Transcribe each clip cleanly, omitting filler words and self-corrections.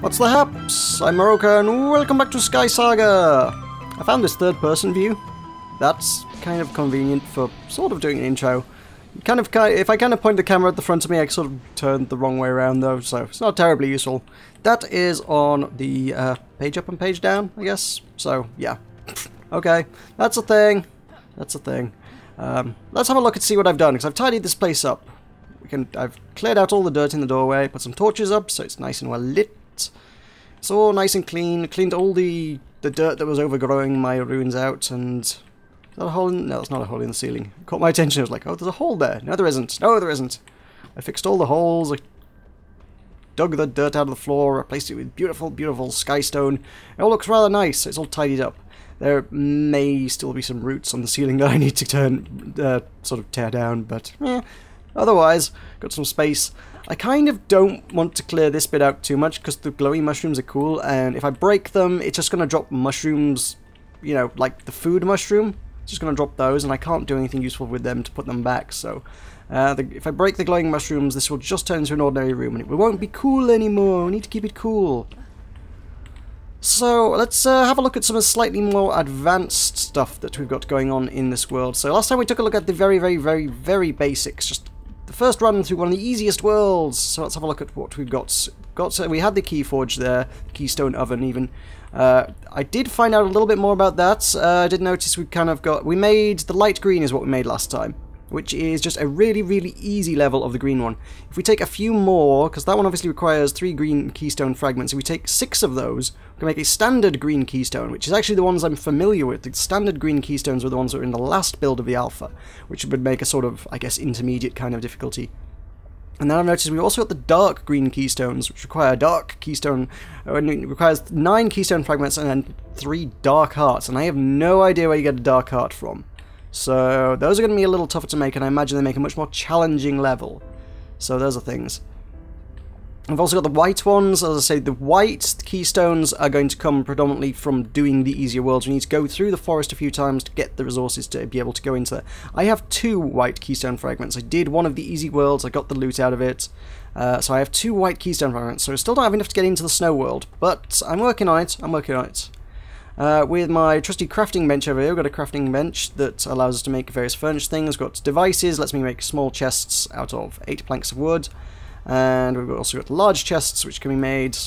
What's the haps? I'm Meroka and welcome back to SkySaga! I found this third-person view. That's kind of convenient for sort of doing an intro. If I kind of point the camera at the front of me, I sort of turn the wrong way around though, so it's not terribly useful. That is on the page up and page down, I guess. So, yeah. Okay, that's a thing. That's a thing. Let's have a look and see what I've done, because I've tidied this place up. I've cleared out all the dirt in the doorway, put some torches up so it's nice and well lit. It's all nice and clean. Cleaned all the dirt that was overgrowing my ruins out, and... Is that a hole in... No, it's not a hole in the ceiling. It caught my attention. I was like, oh, there's a hole there. No, there isn't. No, there isn't. I fixed all the holes. I dug the dirt out of the floor, replaced it with beautiful, beautiful sky stone. It all looks rather nice. It's all tidied up. There may still be some roots on the ceiling that I need to sort of tear down, but otherwise, got some space. I kind of don't want to clear this bit out too much because the glowing mushrooms are cool, and if I break them, it's just going to drop mushrooms, you know, like the food mushroom. It's just going to drop those, and I can't do anything useful with them to put them back, so if I break the glowing mushrooms, this will just turn into an ordinary room, and it won't be cool anymore. We need to keep it cool. So, let's have a look at some slightly more advanced stuff that we've got going on in this world. So, last time we took a look at the very basics, just the first run through one of the easiest worlds. So, let's have a look at what we've got. We had the Keyforge there, Keystone Oven even. I did find out a little bit more about that. I did notice we made the light green is what we made last time, which is just a really easy level of the green one. If we take a few more, because that one obviously requires 3 green keystone fragments, if we take 6 of those, we can make a standard green keystone, which is actually the ones I'm familiar with. The standard green keystones were the ones that were in the last build of the alpha, which would make a sort of, I guess, intermediate kind of difficulty. And then I've noticed we also got the dark green keystones, which require a dark keystone, and it requires 9 keystone fragments and then 3 dark hearts, and I have no idea where you get a dark heart from. So those are going to be a little tougher to make, and I imagine they make a much more challenging level. So those are things. I've also got the white ones. As I say, the white keystones are going to come predominantly from doing the easier worlds. We need to go through the forest a few times to get the resources to be able to go into there. I have 2 white keystone fragments. I did one of the easy worlds. I got the loot out of it. So I have 2 white keystone fragments. So I still don't have enough to get into the snow world, but I'm working on it. I'm working on it. With my trusty crafting bench over here, we've got a crafting bench that allows us to make various furnished things. We've got devices, lets me make small chests out of 8 planks of wood. And we've also got large chests which can be made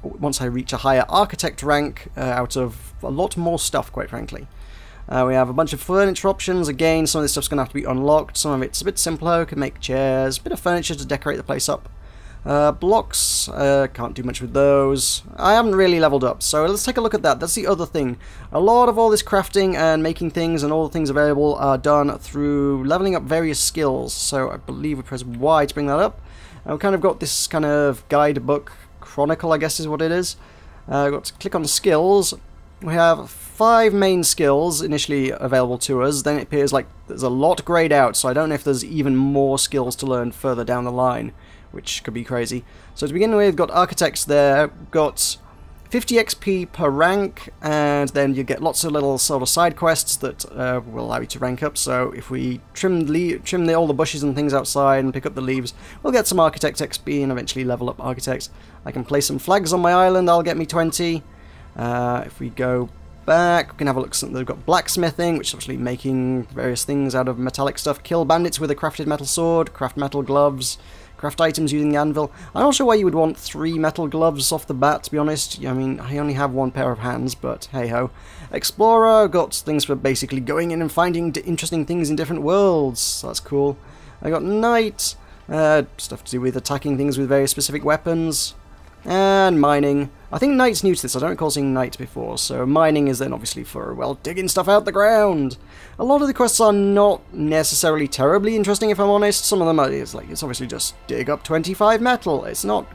once I reach a higher architect rank out of a lot more stuff, quite frankly. We have a bunch of furniture options. Again, some of this stuff's going to have to be unlocked. Some of it's a bit simpler. We can make chairs, a bit of furniture to decorate the place up. Blocks, can't do much with those. I haven't really leveled up, so let's take a look at that. That's the other thing. A lot of all this crafting and making things and all the things available are done through leveling up various skills. So I believe we press Y to bring that up. We've kind of got this kind of guidebook chronicle, I guess is what it is. We've got to click on skills. We have 5 main skills initially available to us. Then it appears like there's a lot grayed out, so I don't know if there's even more skills to learn further down the line, which could be crazy. So to begin with, we've got architects there, got 50 XP per rank, and then you get lots of little sort of side quests that will allow you to rank up. So if we trim all the bushes and things outside and pick up the leaves, we'll get some architect XP and eventually level up architects. I can place some flags on my island, that'll get me 20. If we go back, we can have a look. They've got blacksmithing, which is actually making various things out of metallic stuff. Kill bandits with a crafted metal sword, craft metal gloves, craft items using the anvil. I'm not sure why you would want 3 metal gloves off the bat, to be honest. I mean, I only have 1 pair of hands, but hey-ho. Explorer, got things for basically going in and finding interesting things in different worlds. So that's cool. I got knight, stuff to do with attacking things with very specific weapons. And mining. I think knight's new to this. I don't recall seeing knight before, so mining is then obviously for, well, digging stuff out the ground. A lot of the quests are not necessarily terribly interesting, if I'm honest. Some of them are, it's obviously just dig up 25 metal. It's not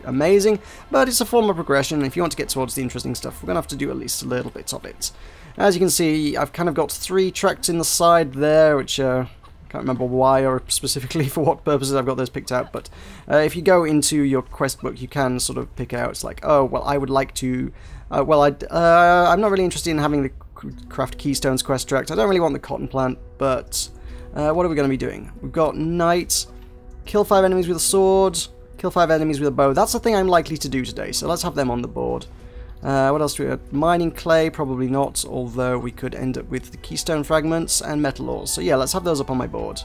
amazing, but it's a form of progression. If you want to get towards the interesting stuff, we're going to have to do at least a little bit of it. As you can see, I've kind of got 3 tracks in the side there, which can't remember why or specifically for what purposes I've got those picked out, but if you go into your quest book, you can sort of pick out, it's like, oh, well, I would like to, I'm not really interested in having the craft keystones quest tract. I don't really want the cotton plant, but what are we going to be doing? We've got knight, kill 5 enemies with a sword, Kill 5 enemies with a bow. That's the thing I'm likely to do today, so let's have them on the board. What else do we have? Mining clay, probably not, although we could end up with the keystone fragments and metal ores. So yeah, let's have those up on my board.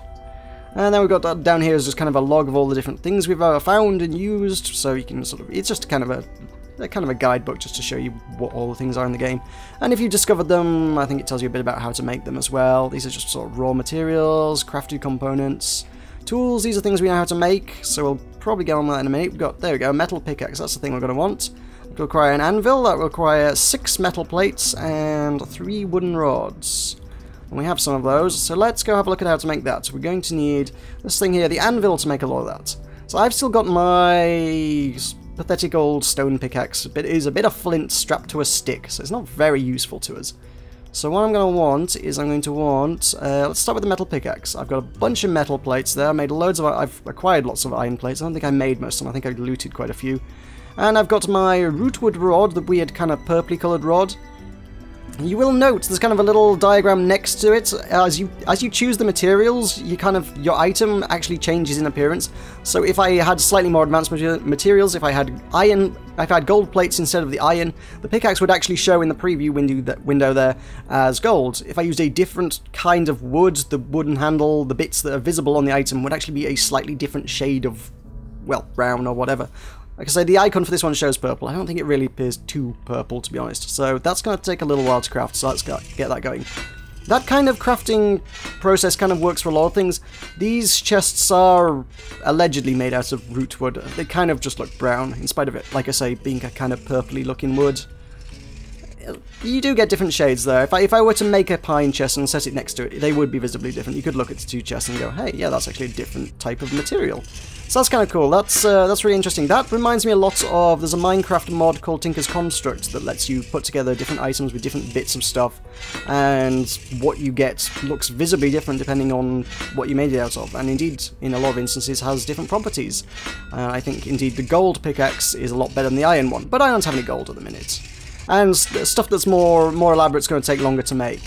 And then we've got that down here is just kind of a log of all the different things we've found and used, so you can sort of, it's just kind of a guidebook just to show you what all the things are in the game. And if you discovered them, I think it tells you a bit about how to make them as well. These are just sort of raw materials, crafted components, tools. These are things we know how to make, so we'll probably get on that in a minute. We've got, there we go, a metal pickaxe, that's the thing we're going to want. It'll require an anvil, that will require 6 metal plates and 3 wooden rods. And we have some of those, so let's go have a look at how to make that. So we're going to need this thing here, the anvil, to make a lot of that. So I've still got my pathetic old stone pickaxe, but it is a bit of flint strapped to a stick, so it's not very useful to us. So what I'm going to want is let's start with the metal pickaxe. I've got a bunch of metal plates there. I've acquired lots of iron plates. I don't think I made most of them. I think I looted quite a few. And I've got my rootwood rod, the weird kind of purpley coloured rod. You will note there's kind of a little diagram next to it. As you choose the materials, your item actually changes in appearance. So if I had slightly more advanced materials, if I had gold plates instead of the iron, the pickaxe would actually show in the preview window there as gold. If I used a different kind of wood, the wooden handle, the bits that are visible on the item would actually be a slightly different shade of, well, brown or whatever. Like I say, the icon for this one shows purple. I don't think it really appears too purple, to be honest. So that's going to take a little while to craft, so let's get that going. That kind of crafting process kind of works for a lot of things. These chests are allegedly made out of rootwood. They kind of just look brown, in spite of it, like I say, being a kind of purpley looking wood. You do get different shades though. If I were to make a pine chest and set it next to it, they would be visibly different. You could look at the 2 chests and go, hey, yeah, that's actually a different type of material. So that's kind of cool. That's really interesting. That reminds me a lot of, there's a Minecraft mod called Tinker's Construct that lets you put together different items with different bits of stuff, and what you get looks visibly different depending on what you made it out of, and indeed, in a lot of instances, has different properties. I think, indeed, the gold pickaxe is a lot better than the iron one, but I don't have any gold at the minute. And stuff that's more elaborate is going to take longer to make.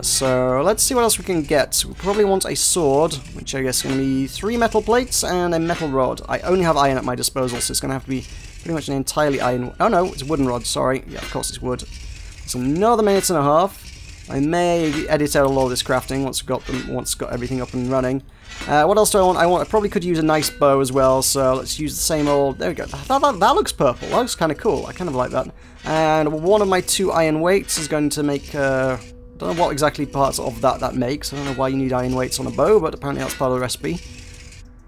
So let's see what else we can get. We probably want a sword, which I guess is going to be 3 metal plates and a metal rod. I only have iron at my disposal, so it's going to have to be pretty much an entirely iron... Oh no, it's a wooden rod, sorry. Yeah, of course it's wood. It's another minute and a half. I may edit out a lot of this crafting once I've got everything up and running. What else do I want? I probably could use a nice bow as well, so let's use the same old... There we go. That looks purple. That looks kind of cool. I kind of like that. And one of my 2 iron weights is going to make... I don't know what exactly parts of that makes. I don't know why you need iron weights on a bow, but apparently that's part of the recipe.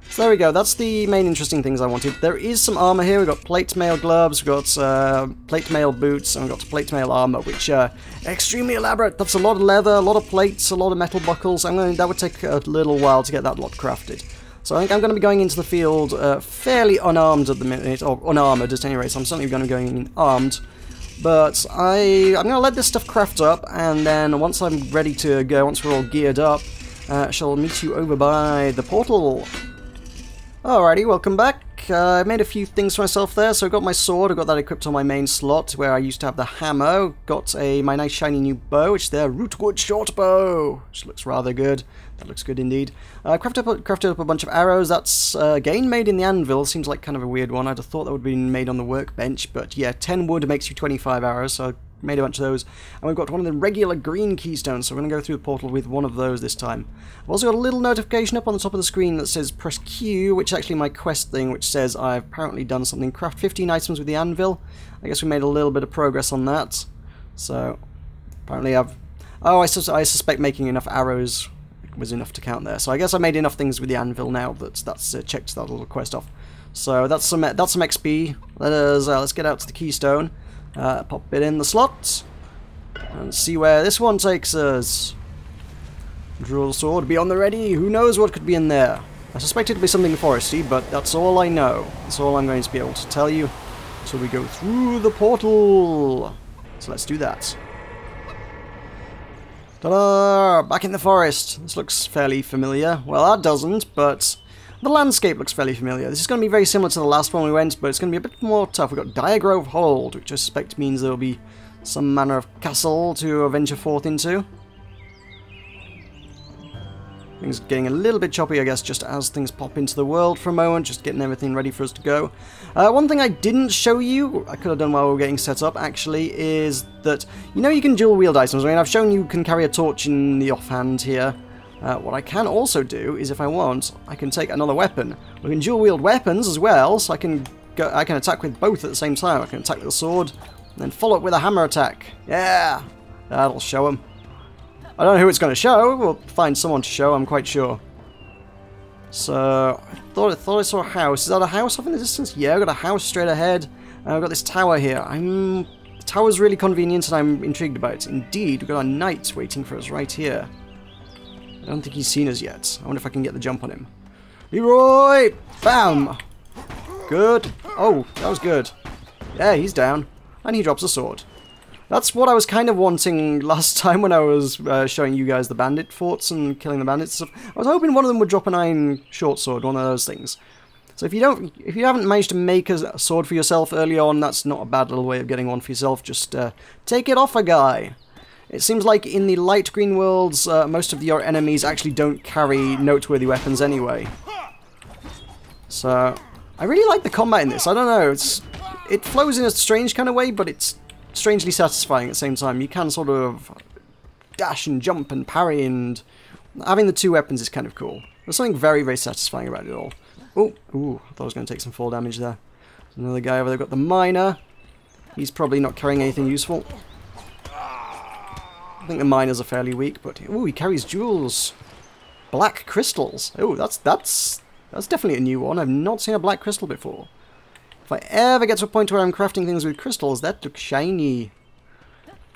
So there we go. That's the main interesting things I wanted. There is some armor here. We've got plate mail gloves, we've got plate mail boots, and we've got plate mail armor, which are extremely elaborate. That's a lot of leather, a lot of plates, a lot of metal buckles. That would take a little while to get that lot crafted. So I think I'm going to be going into the field fairly unarmed at the minute, or unarmored at any rate. So I'm certainly going to be going in armed. But I'm going to let this stuff craft up, and then once I'm ready to go, once we're all geared up, I shall meet you over by the portal. Alrighty, welcome back. I made a few things for myself there. So I got my sword, I got that equipped on my main slot where I used to have the hammer. Got my nice shiny new bow, which is their rootwood short bow, which looks rather good. That looks good indeed. Crafted up a bunch of arrows. That's again made in the anvil. Seems like kind of a weird one. I'd have thought that would have been made on the workbench, but yeah, 10 wood makes you 25 arrows, so I made a bunch of those. And we've got one of the regular green keystones, so we're going to go through the portal with one of those this time. I've also got a little notification up on the top of the screen that says press Q, which is actually my quest thing, which says I've apparently done something. Craft 15 items with the anvil. I guess we made a little bit of progress on that. So, apparently I suspect making enough arrows was enough to count there. So I guess I made enough things with the anvil now that's checked that little quest off. So that's some XP. Let's get out to the keystone. Pop it in the slot and see where this one takes us. Drill sword, be on the ready. Who knows what could be in there? I suspect it'd be something foresty, but that's all I know. That's all I'm going to be able to tell you until we go through the portal. So let's do that. Ta-da! Back in the forest. This looks fairly familiar. Well, that doesn't, but the landscape looks fairly familiar. This is going to be very similar to the last one we went, but it's going to be a bit more tough. We've got Diregrove Hold, which I suspect means there will be some manner of castle to venture forth into. Things getting a little bit choppy, I guess, just as things pop into the world for a moment, just getting everything ready for us to go. One thing I didn't show you, I could have done while we were getting set up, actually, is that, you know, you can dual wield items. I mean, I've shown you can carry a torch in the offhand here. What I can also do is, if I want, I can take another weapon. We can dual wield weapons as well, so I can attack with both at the same time. I can attack with a sword, and then follow up with a hammer attack. Yeah, that'll show them. I don't know who it's going to show. We'll find someone to show, I'm quite sure. So, I thought I saw a house. Is that a house off in the distance? Yeah, I've got a house straight ahead. And I've got this tower here. The tower's really convenient and I'm intrigued about it. Indeed, we've got a knight waiting for us right here. I don't think he's seen us yet. I wonder if I can get the jump on him. Leroy! Bam! Good. Oh, that was good. Yeah, he's down. And he drops a sword. That's what I was kind of wanting last time when I was showing you guys the bandit forts and killing the bandits and stuff. I was hoping one of them would drop an iron short sword, one of those things. So if you haven't managed to make a sword for yourself early on, that's not a bad little way of getting one for yourself. Just take it off a guy. It seems like in the light green worlds, most of your enemies actually don't carry noteworthy weapons anyway. So I really like the combat in this. I don't know, it flows in a strange kind of way, but it's strangely satisfying at the same time. You can sort of dash and jump and parry, and having the two weapons is kind of cool. There's something very, very satisfying about it all. Oh, ooh, I thought I was going to take some fall damage there. There's another guy over there, got the miner. He's probably not carrying anything useful. I think the miners are fairly weak, but ooh, he carries jewels. Black crystals. Oh, that's definitely a new one. I've not seen a black crystal before. If I ever get to a point where I'm crafting things with crystals, that looks shiny.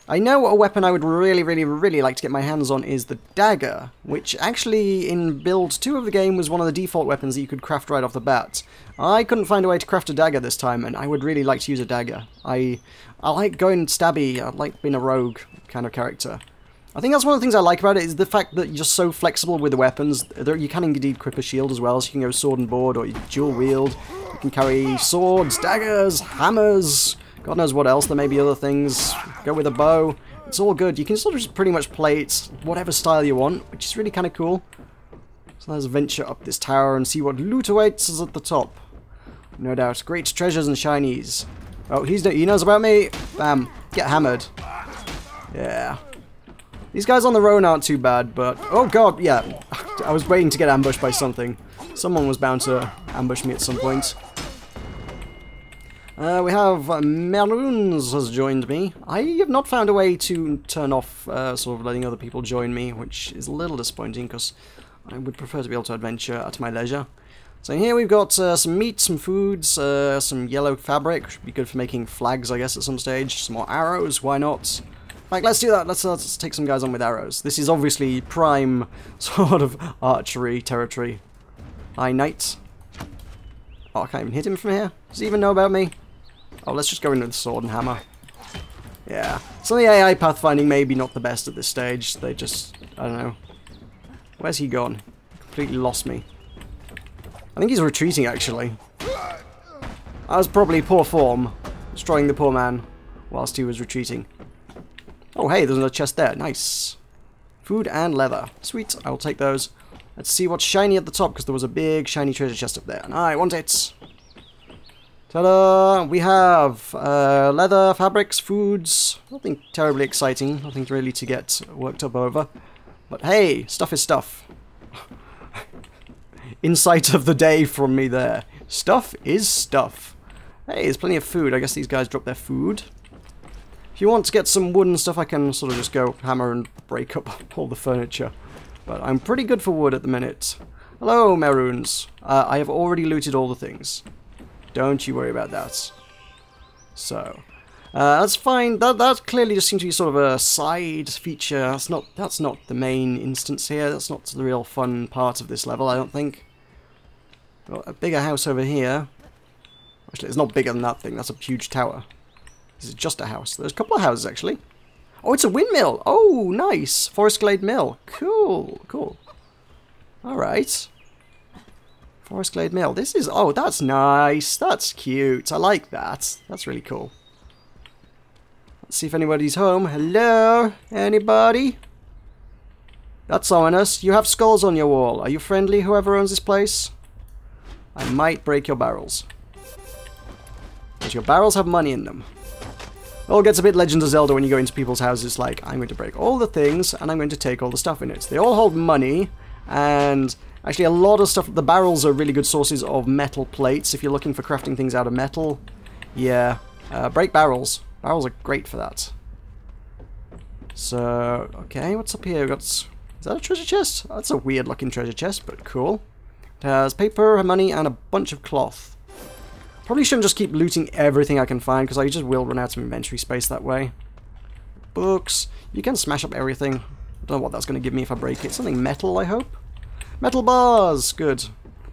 I know a weapon I would really, really, really like to get my hands on is the dagger, which actually in build 2 of the game was one of the default weapons that you could craft right off the bat. I couldn't find a way to craft a dagger this time, and I would really like to use a dagger. I like going stabby, I like being a rogue kind of character. I think that's one of the things I like about it, is the fact that you're so flexible with the weapons. You can indeed equip a shield as well, so you can go sword and board, or you dual wield. You can carry swords, daggers, hammers, God knows what else. There may be other things. Go with a bow. It's all good. You can sort of just pretty much play it whatever style you want, which is really kind of cool. So let's venture up this tower and see what loot awaits us at the top. No doubt. Great treasures and shinies. Oh, he knows about me. Bam. Get hammered. Yeah. These guys on the road aren't too bad, but... Oh god, yeah. I was waiting to get ambushed by something. Someone was bound to ambush me at some point. We have Meroka has joined me. I have not found a way to turn off sort of letting other people join me, which is a little disappointing because I would prefer to be able to adventure at my leisure. So here we've got some meat, some foods, some yellow fabric, which would be good for making flags, I guess, at some stage. Some more arrows, why not? Like, let's do that. Let's take some guys on with arrows. This is obviously prime sort of archery territory. Hi, knight. Oh, I can't even hit him from here. Does he even know about me? Oh, let's just go in with the sword and hammer. Yeah. So the AI pathfinding maybe not the best at this stage. They just... I don't know. Where's he gone? Completely lost me. I think he's retreating, actually. That was probably poor form. Destroying the poor man whilst he was retreating. Oh, hey, there's another chest there. Nice. Food and leather. Sweet, I'll take those. Let's see what's shiny at the top, because there was a big shiny treasure chest up there, and I want it. Ta-da! We have leather, fabrics, foods. Nothing terribly exciting. Nothing really to get worked up over. But hey, stuff is stuff. Insight of the day from me there. Stuff is stuff. Hey, there's plenty of food. I guess these guys drop their food. If you want to get some wood and stuff, I can sort of just go hammer and break up all the furniture. But I'm pretty good for wood at the minute. Hello, Meroons. I have already looted all the things. Don't you worry about that. So, that's fine. That clearly just seems to be sort of a side feature. That's not the main instance here. That's not the real fun part of this level, I don't think. Got a bigger house over here. Actually, it's not bigger than that thing. That's a huge tower. This is just a house. There's a couple of houses, actually. Oh, it's a windmill! Oh, nice! Forest Glade Mill. Cool, cool. Alright. Forest Glade Mill. This is... Oh, that's nice. That's cute. I like that. That's really cool. Let's see if anybody's home. Hello? Anybody? That's ominous. You have skulls on your wall. Are you friendly, whoever owns this place? I might break your barrels. Because your barrels have money in them. It all gets a bit Legend of Zelda when you go into people's houses, like, I'm going to break all the things, and I'm going to take all the stuff in it. They all hold money, and actually a lot of stuff, the barrels are really good sources of metal plates, if you're looking for crafting things out of metal. Yeah, break barrels. Barrels are great for that. So, okay, what's up here? We've got, is that a treasure chest? That's a weird looking treasure chest, but cool. It has paper, money, and a bunch of cloth. Probably shouldn't just keep looting everything I can find, because I just will run out of inventory space that way. Books. You can smash up everything. I don't know what that's going to give me if I break it. Something metal, I hope? Metal bars! Good.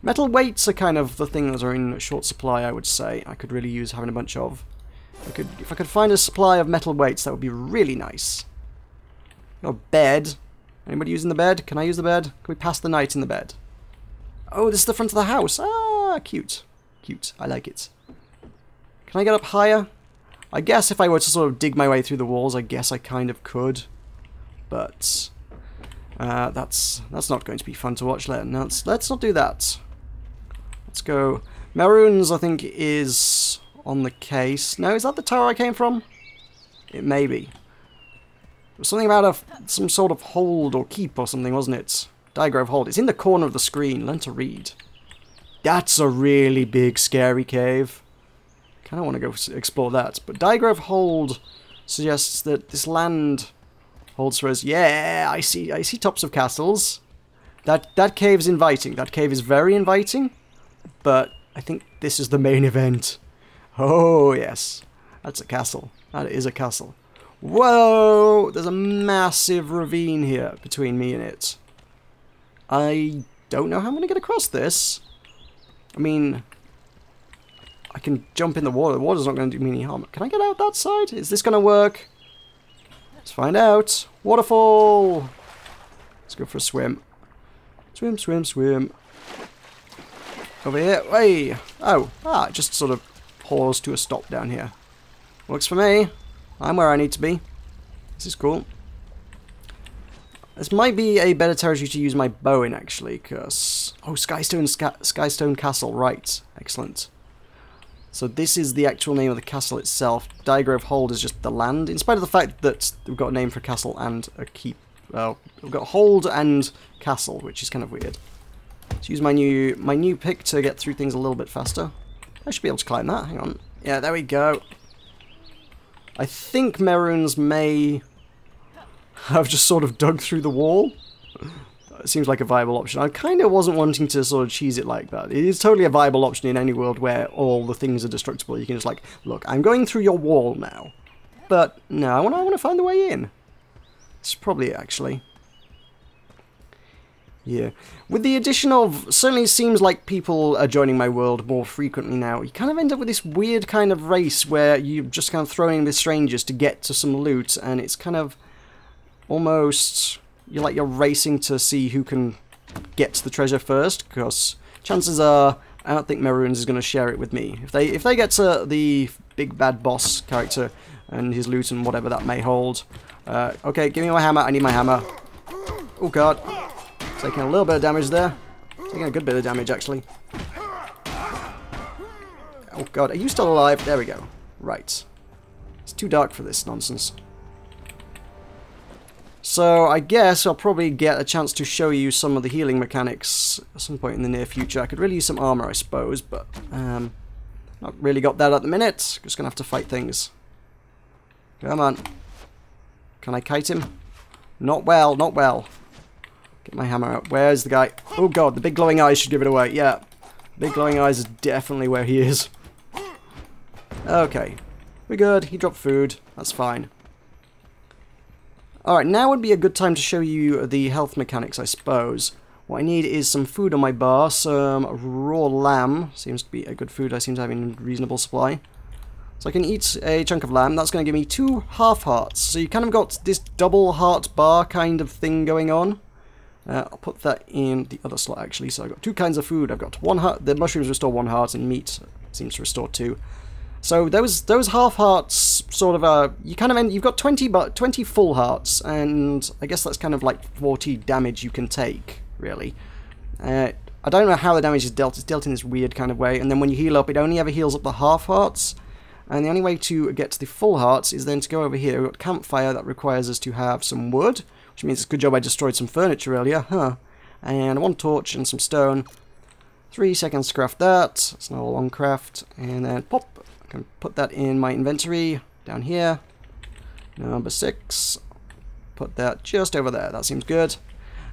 Metal weights are kind of the thing that are in short supply, I would say. I could really use having a bunch of. If I could find a supply of metal weights, that would be really nice. Got a bed. Anybody using the bed? Can I use the bed? Can we pass the night in the bed? Oh, this is the front of the house. Ah, cute. Cute. I like it. Can I get up higher? I guess if I were to sort of dig my way through the walls, I guess I kind of could. But that's not going to be fun to watch. Let's not do that. Let's go. Maroons, I think, is on the case. No, is that the tower I came from? It may be. There was something about some sort of hold or keep or something, wasn't it? Diagrove hold. It's in the corner of the screen. Learn to read. That's a really big, scary cave. Kind of want to go explore that. But Diagrove hold suggests that this land holds for us. Yeah, I see tops of castles. That cave's inviting. That cave is very inviting. But I think this is the main event. Oh, yes. That's a castle. That is a castle. Whoa! There's a massive ravine here between me and it. I don't know how I'm going to get across this. I mean, I can jump in the water. The water's not going to do me any harm. Can I get out that side? Is this going to work? Let's find out. Waterfall! Let's go for a swim. Swim, swim, swim. Over here. Hey! Oh, it just sort of paused to a stop down here. Works for me. I'm where I need to be. This is cool. This might be a better territory to use my bow in, actually, because... Oh, Skystone Castle, right. Excellent. So this is the actual name of the castle itself. Diagrove Hold is just the land, in spite of the fact that we've got a name for a castle and a keep. Well, we've got Hold and Castle, which is kind of weird. Let's use my new pick to get through things a little bit faster. I should be able to climb that. Hang on. Yeah, there we go. I think Maroons may have just sort of dug through the wall. It seems like a viable option. I kind of wasn't wanting to sort of cheese it like that. It is totally a viable option in any world where all the things are destructible. You can just like, look, I'm going through your wall now. But no, I want to find the way in. It's probably it, actually. Yeah. With the addition of, certainly it seems like people are joining my world more frequently now. You kind of end up with this weird kind of race where you're just kind of throwing in with strangers to get to some loot, and it's kind of almost, you're racing to see who can get to the treasure first, because chances are I don't think Maroons is going to share it with me. If they get to the big bad boss character and his loot and whatever that may hold. Okay, give me my hammer. I need my hammer. Oh god. Taking a little bit of damage there. Taking a good bit of damage, actually. Oh god, are you still alive? There we go. Right. It's too dark for this nonsense. So I guess I'll probably get a chance to show you some of the healing mechanics at some point in the near future. I could really use some armor, I suppose, but not really got that at the minute. Just gonna have to fight things. Come on. Can I kite him? Not well, not well. Get my hammer out. Where's the guy? Oh god, the big glowing eyes should give it away. Yeah, big glowing eyes is definitely where he is. Okay, we're good. He dropped food. That's fine. Alright, now would be a good time to show you the health mechanics, I suppose. What I need is some food on my bar. Some raw lamb. Seems to be a good food I seem to have in reasonable supply. So I can eat a chunk of lamb. That's going to give me 2 half hearts. So you kind of got this double heart bar kind of thing going on. I'll put that in the other slot, actually. So I've got 2 kinds of food. I've got 1 heart. The mushrooms restore 1 heart, and meat seems to restore 2. So those half hearts sort of you kind of you've got 20 full hearts, and I guess that's kind of like 40 damage you can take, really. I don't know how the damage is dealt. It's dealt in this weird kind of way, and then when you heal up, it only ever heals up the half hearts. And the only way to get to the full hearts is then to go over here. We've got Campfire that requires us to have some wood, which means it's a good job I destroyed some furniture earlier, huh? And 1 torch and some stone. 3 seconds to craft that. It's not a long craft. And then pop. I can put that in my inventory down here. Number 6. Put that just over there. That seems good.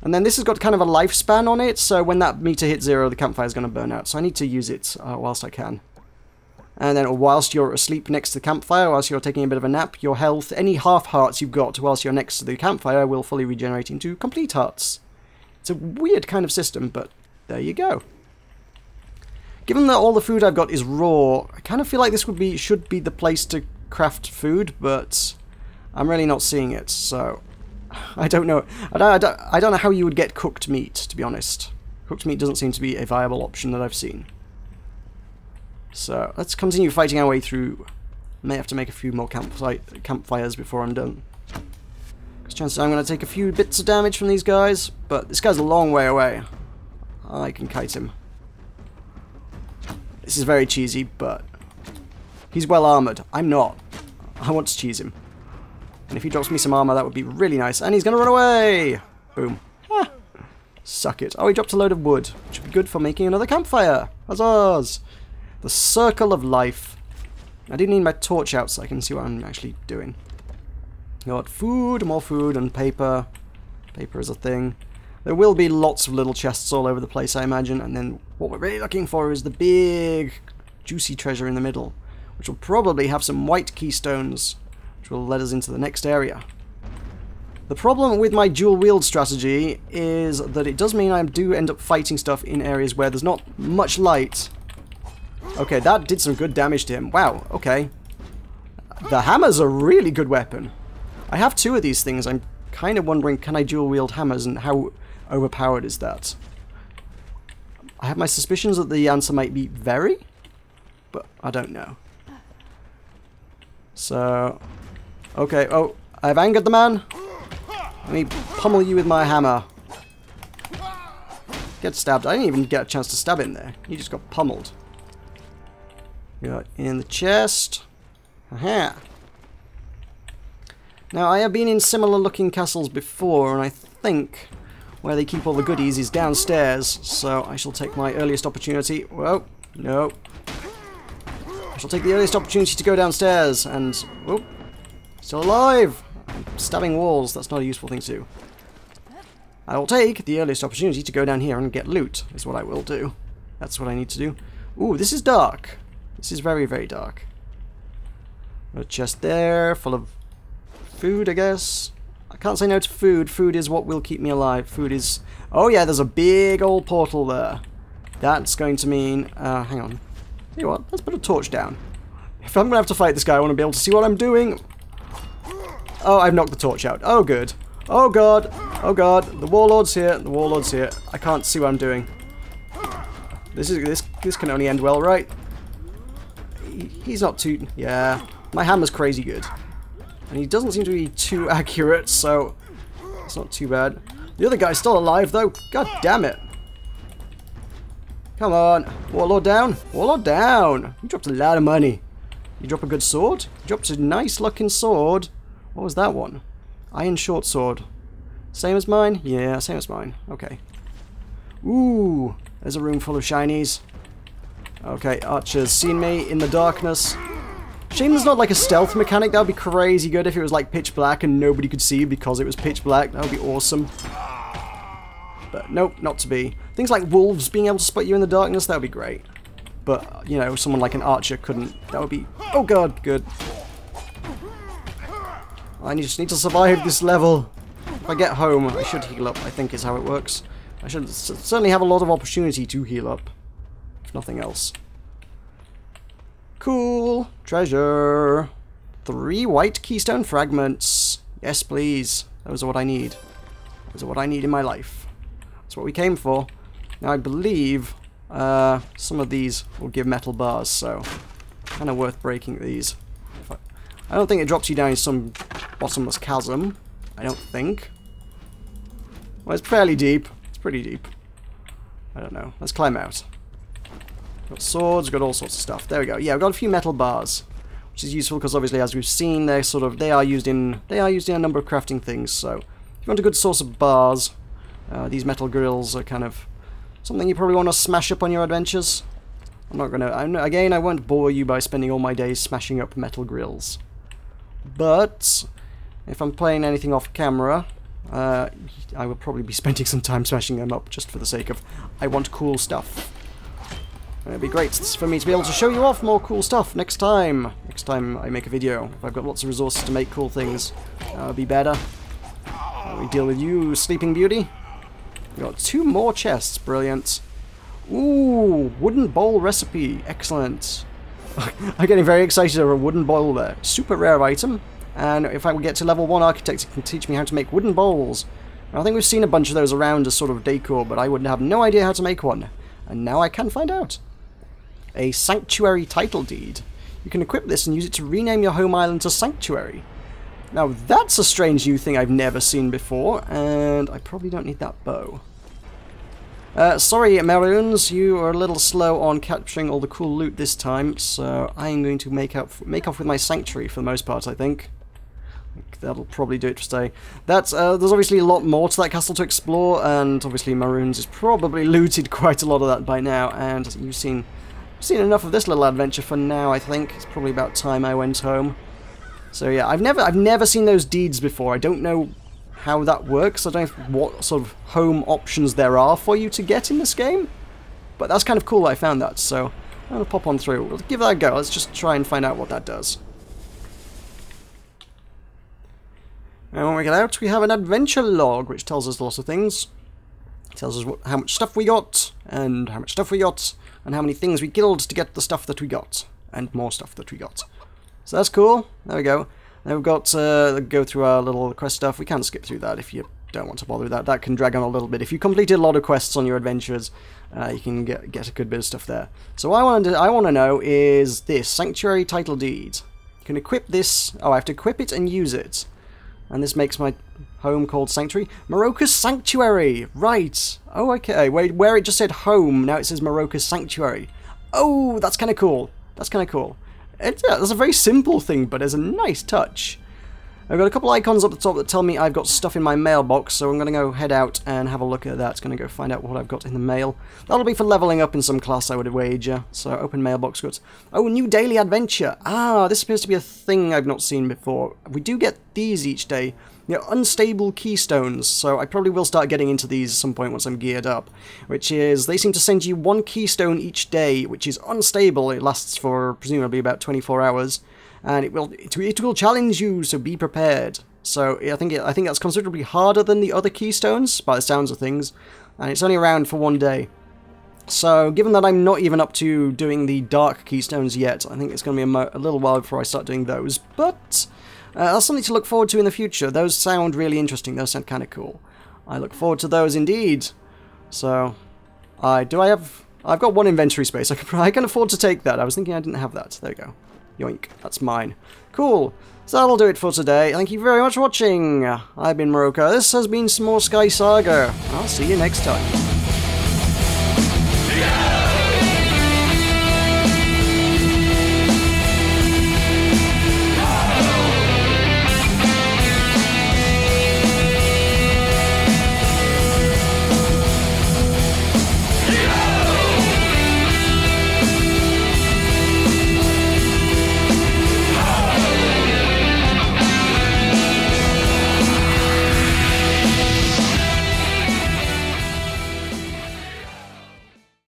And then this has got kind of a lifespan on it, so when that meter hits 0, the campfire is going to burn out. So I need to use it whilst I can. And then whilst you're asleep next to the campfire, whilst you're taking a bit of a nap, your health, any half hearts you've got whilst you're next to the campfire will fully regenerate into complete hearts. It's a weird kind of system, but there you go. Given that all the food I've got is raw, I kind of feel like this should be the place to craft food, but I'm really not seeing it, so I don't know. I don't know how you would get cooked meat, to be honest. Cooked meat doesn't seem to be a viable option that I've seen. So let's continue fighting our way through. May have to make a few more campfires before I'm done. Because chances are I'm going to take a few bits of damage from these guys, but this guy's a long way away. I can kite him. This is very cheesy, but he's well armoured. I'm not. I want to cheese him. And if he drops me some armour, that would be really nice. And he's going to run away! Boom. Ah. Suck it. Oh, he dropped a load of wood, which would be good for making another campfire. Huzzahs! The circle of life. I do need my torch out so I can see what I'm actually doing. Got food, more food, and paper. Paper is a thing. There will be lots of little chests all over the place, I imagine, and then what we're really looking for is the big, juicy treasure in the middle, which will probably have some white keystones, which will let us into the next area. The problem with my dual wield strategy is that it does mean I do end up fighting stuff in areas where there's not much light. Okay, that did some good damage to him. Wow, okay. The hammer's a really good weapon. I have 2 of these things. I'm kind of wondering, can I dual wield hammers and how overpowered is that? I have my suspicions that the answer might be very, but I don't know. So, okay, oh, I've angered the man. Let me pummel you with my hammer. Get stabbed. I didn't even get a chance to stab him there. He just got pummeled. Got in the chest. Aha. Now, I have been in similar looking castles before, and I think where they keep all the goodies is downstairs, so I shall take my earliest opportunity. Whoa, no. I shall take the earliest opportunity to go downstairs, and... whoop, still alive! I'm stabbing walls, that's not a useful thing to do. I will take the earliest opportunity to go down here and get loot, is what I will do. That's what I need to do. Ooh, this is dark. This is very, very dark. A chest there, full of food, I guess. I can't say no to food. Food is what will keep me alive. Food is... oh yeah, there's a big old portal there. That's going to mean... hang on. Tell you what, let's put a torch down. If I'm going to have to fight this guy, I want to be able to see what I'm doing. Oh, I've knocked the torch out. Oh, good. Oh, God. Oh, God. The warlord's here. The warlord's here. I can't see what I'm doing. This can only end well, right? He's not too... yeah. My hammer's crazy good. And he doesn't seem to be too accurate, so it's not too bad. The other guy's still alive, though. God damn it. Come on. Warlord down. Warlord down. You dropped a lot of money. You drop a good sword? You dropped a nice looking sword. What was that one? Iron short sword. Same as mine? Yeah, same as mine. Okay. Ooh. There's a room full of shinies. Okay, archer's seen me in the darkness. Shame there's not like a stealth mechanic. That would be crazy good if it was like pitch black and nobody could see because it was pitch black. That would be awesome. But nope, not to be. Things like wolves being able to spot you in the darkness, that would be great. But, you know, someone like an archer couldn't. That would be... oh god, good. I just need to survive this level. If I get home, I should heal up, I think is how it works. I should certainly have a lot of opportunity to heal up. If nothing else. Cool. Treasure. 3 white keystone fragments. Yes, please. Those are what I need. Those are what I need in my life. That's what we came for. Now, I believe some of these will give metal bars, so kind of worth breaking these. I don't think it drops you down in some bottomless chasm. I don't think. Well, it's fairly deep. It's pretty deep. I don't know. Let's climb out. Got swords, got all sorts of stuff. There we go. Yeah, we've got a few metal bars, which is useful because obviously, as we've seen, they are used in a number of crafting things. So, if you want a good source of bars, these metal grills are kind of something you probably want to smash up on your adventures. Again, I won't bore you by spending all my days smashing up metal grills. But if I'm playing anything off camera, I will probably be spending some time smashing them up just for the sake of I want cool stuff. It'd be great for me to be able to show you off more cool stuff next time. Next time I make a video. If I've got lots of resources to make cool things, that would be better. We deal with you, Sleeping Beauty. We've got 2 more chests. Brilliant. Ooh, wooden bowl recipe. Excellent. I'm getting very excited over a wooden bowl there. Super rare item. And if I would get to level 1 architect, it can teach me how to make wooden bowls. I think we've seen a bunch of those around as sort of decor, but I would have no idea how to make one. And now I can find out. A Sanctuary title deed. You can equip this and use it to rename your home island to Sanctuary. Now that's a strange new thing I've never seen before, and I probably don't need that bow. Sorry, Maroons, you are a little slow on capturing all the cool loot this time, so I'm going to make off with my Sanctuary for the most part, I think. That'll probably do it for today. There's obviously a lot more to that castle to explore, and obviously Maroons has probably looted quite a lot of that by now, and you've seen enough of this little adventure for now, I think. It's probably about time I went home. So yeah, I've never seen those deeds before. I don't know how that works. I don't know what sort of home options there are for you to get in this game. But that's kind of cool that I found that, so I'm going to pop on through. We'll give that a go. Let's just try and find out what that does. And when we get out, we have an adventure log, which tells us lots of things. It tells us how much stuff we got, and how much stuff we got, and how many things we killed to get the stuff that we got, and more stuff that we got. So that's cool. There we go. Now we've got go through our little quest stuff. We can skip through that if you don't want to bother with that. That can drag on a little bit. If you completed a lot of quests on your adventures, you can get a good bit of stuff there. So what I want to know is this Sanctuary title deed. You can equip this. Oh, I have to equip it and use it. And this makes my home called Sanctuary. Meroka's Sanctuary! Right! Oh, okay. Wait, where it just said home, now it says Meroka's Sanctuary. Oh, that's kind of cool. That's kind of cool. It's a very simple thing, but it's a nice touch. I've got a couple icons up the top that tell me I've got stuff in my mailbox, so I'm going to go head out and have a look at that. It's going to go find out what I've got in the mail. That'll be for leveling up in some class, I would wager. So, open mailbox goods. Oh, new daily adventure. Ah, this appears to be a thing I've not seen before. We do get these each day. They're unstable keystones, so I probably will start getting into these at some point once I'm geared up. Which is, they seem to send you 1 keystone each day, which is unstable. It lasts for, presumably, about 24 hours. And it will challenge you, so be prepared. So I think that's considerably harder than the other keystones, by the sounds of things, and it's only around for 1 day. So given that I'm not even up to doing the dark keystones yet, I think it's going to be a little while before I start doing those. But that's something to look forward to in the future. Those sound really interesting. Those sound kind of cool. I look forward to those indeed. So I've got 1 inventory space. I can afford to take that. I was thinking I didn't have that. There you go. Yoink, that's mine. Cool, so that'll do it for today. Thank you very much for watching. I've been Meroka. This has been some more SkySaga. I'll see you next time.